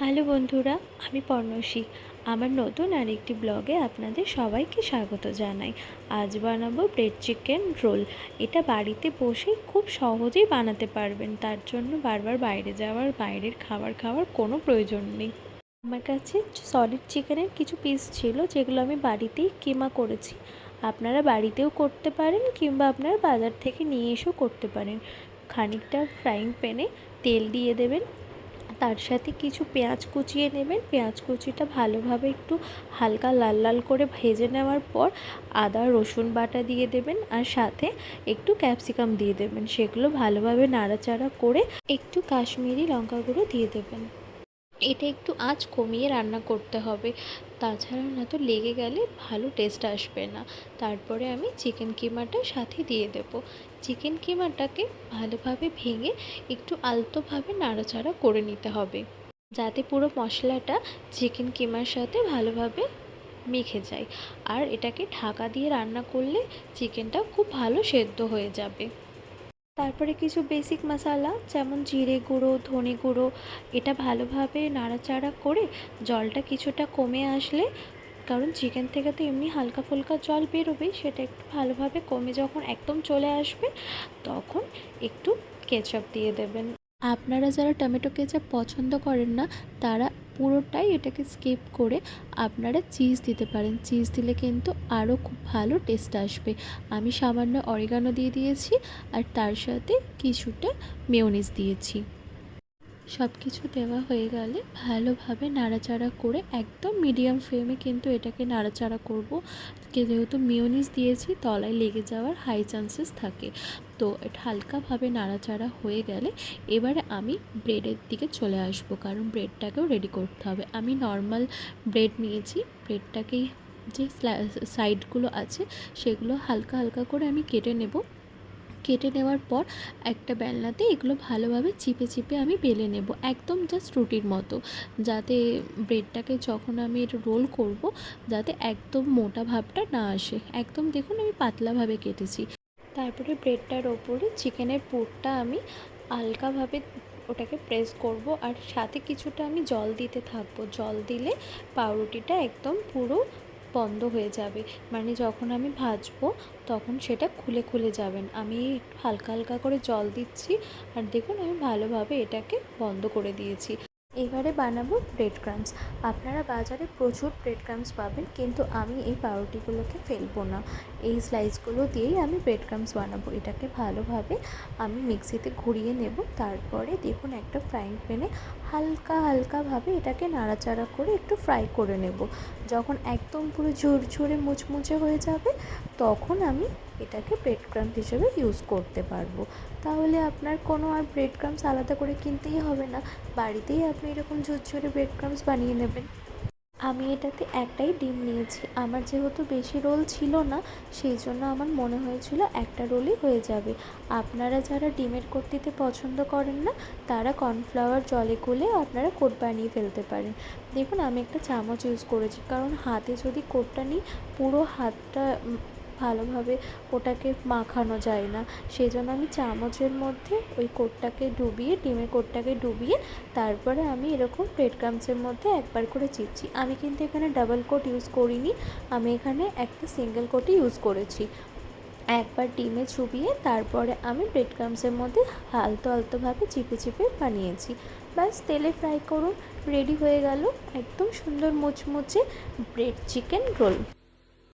Hello বন্ধুরা, আমি পর্ণশী। আমার নতুন আরেকটি ব্লগে আপনাদের সবাইকে স্বাগত জানাই। আজ বানাবো ব্রেড চিকেন রোল। এটা বাড়িতে বসেই খুব সহজেই বানাতে পারবেন। তার জন্য বারবার বাইরে যাওয়ার, বাইরের খাবার খাওয়ার কোনো প্রয়োজন নেই। আমার কাছে সলিড চিকেনের কিছু পিস ছিল, যেগুলো আমি বাড়িতেই কিমা করেছি। আপনারা বাড়িতেও করতে পারেন কিংবা আপনারা বাজার থেকে নিয়ে এসেও করতে পারেন। খানিকটা ফ্রাইং প্যানে তেল দিয়ে দেবেন, তার সাথে কিছু পেঁয়াজ কুচিয়ে নেবেন। পেঁয়াজ কুচিটা ভালোভাবে একটু হালকা লাল লাল করে ভেজে নেওয়ার পর আদা রসুন বাটা দিয়ে দেবেন, আর সাথে একটু ক্যাপসিকাম দিয়ে দেবেন। সেগুলো ভালোভাবে নাড়াচাড়া করে একটু কাশ্মীরি লঙ্কা গুঁড়ো দিয়ে দেবেন। এটা একটু আঁচ কমিয়ে রান্না করতে হবে, তাছাড়া না তো লেগে গেলে ভালো টেস্ট আসবে না। তারপরে আমি চিকেন কিমাটা সাথে দিয়ে দেব। চিকেন কিমাটাকে ভালোভাবে ভেঙে একটু আলতোভাবে নাড়াচাড়া করে নিতে হবে, যাতে পুরো মশলাটা চিকেন কিমার সাথে ভালোভাবে মেখে যায়। আর এটাকে ঢাকা দিয়ে রান্না করলে চিকেনটা খুব ভালো সেদ্ধ হয়ে যাবে। তারপরে কিছু বেসিক মশলা যেমন জিরে গুঁড়ো, ধনে গুঁড়ো, এটা ভালোভাবে নাড়াচাড়া করে জলটা কিছুটা কমে আসলে, কারণ চিকেন থেকে তো এমনি হালকা ফুলকা জল বেরোবেই, সেটা একটু ভালোভাবে কমে যখন একদম চলে আসবে তখন একটু কেচাপ দিয়ে দেবেন। আপনারা যারা টমেটো কেচাপ পছন্দ করেন না, তারা পুরোটাই এটাকে স্কিপ করে আপনারা চিজ দিতে পারেন। চিজ দিলে কিন্তু আরও খুব ভালো টেস্ট আসবে। আমি সামান্য অরিগানো দিয়ে দিয়েছি, আর তার সাথে কিছুটা মেয়োনিজ দিয়েছি। সব কিছু দেওয়া হয়ে গেলে ভালোভাবে নাড়াচাড়া করে একদম মিডিয়াম ফ্লেমে কিন্তু এটাকে নাড়াচাড়া করব। যেহেতু মেয়োনিজ দিয়েছি, তলায় লেগে যাওয়ার হাই চান্সেস থাকে। তো এটা হালকাভাবে নাড়াচাড়া হয়ে গেলে এবারে আমি ব্রেডের দিকে চলে আসব, কারণ ব্রেডটাকেও রেডি করতে হবে। আমি নর্মাল ব্রেড নিয়েছি। ব্রেডটাকেই যে সাইডগুলো আছে সেগুলো হালকা হালকা করে আমি কেটে নেব। কেটে নেওয়ার পর একটা বেলনাতে এগুলো ভালোভাবে চিপে চিপে আমি বেলে নেব, একদম জাস্ট রুটির মতো, যাতে ব্রেডটাকে যখন আমি রোল করব যাতে একদম মোটা ভাবটা না আসে। একদম দেখুন আমি পাতলাভাবে কেটেছি। তারপরে ব্রেডটার ওপরে চিকেনের পুরটা আমি হালকাভাবে ওটাকে প্রেস করব, আর সাথে কিছুটা আমি জল দিতে থাকবো। জল দিলে পাউরুটিটা একদম পুরো বন্ধ হয়ে যাবে, মানে যখন আমি ভাজবো তখন সেটা খুলে খুলে যাবেন। আমি হালকা হালকা করে জল দিচ্ছি, আর দেখুন আমি ভালোভাবে এটাকে বন্ধ করে দিয়েছি। এবারে বানাবো ব্রেড ক্রাম্বস। আপনারা বাজারে প্রচুর ব্রেড ক্রাম্বস পাবেন, কিন্তু আমি এই পাউরুটিগুলোকে ফেলবো না। এই স্লাইসগুলো দিয়েই আমি ব্রেড ক্রাম্বস বানাবো। এটাকে ভালোভাবে আমি মিক্সিতে ঘুরিয়ে নেব। তারপরে দেখুন একটা ফ্রাইং প্যানে হালকা হালকাভাবে এটাকে নাড়াচাড়া করে একটু ফ্রাই করে নেব। যখন একদম পুরো ঝুরঝুরে মুচমুচে হয়ে যাবে তখন আমি এটাকে ব্রেড ক্রাম্বস হিসেবে ইউজ করতে পারবো। তাহলে আপনার কোনো আর ব্রেড ক্রাম্বস আলাদা করে কিনতেই হবে না, বাড়িতেই আপনি এরকম ঝুরঝুরে ব্রেড ক্রাম্বস বানিয়ে নেবেন। আমি এটাতে একটাই ডিম নিয়েছি। আমার যেহেতু বেশি রোল ছিল না, সেই জন্য আমার মনে হয়েছিল একটা রোলই হয়ে যাবে। আপনারা যারা ডিমের কোট দিতে পছন্দ করেন না, তারা কর্নফ্লাওয়ার জলে গুলে আপনারা কোট বানিয়ে ফেলতে পারেন। দেখুন আমি একটা চামচ ইউজ করেছি, কারণ হাতে যদি কোটটা নিই পুরো হাতটা ভালোভাবে ওটাকে মাখানো যায় না। সেই জন্য আমি চামচের মধ্যে ওই কোটটাকে ডুবিয়ে, ডিমের কোটটাকে ডুবিয়ে তারপরে আমি এরকম ব্রেড ক্রাম্বসের মধ্যে একবার করে চিপছি। আমি কিন্তু এখানে ডাবল কোট ইউজ করিনি, আমি এখানে একটা সিঙ্গেল কোটই ইউজ করেছি। একবার ডিমে চুবিয়ে তারপরে আমি ব্রেড ক্রাম্বসের মধ্যে আলতো আলতোভাবে চিপে চিপে বানিয়েছি। ব্যাস তেলে ফ্রাই করুন, রেডি হয়ে গেল একদম সুন্দর মুচমুচে ব্রেড চিকেন রোল।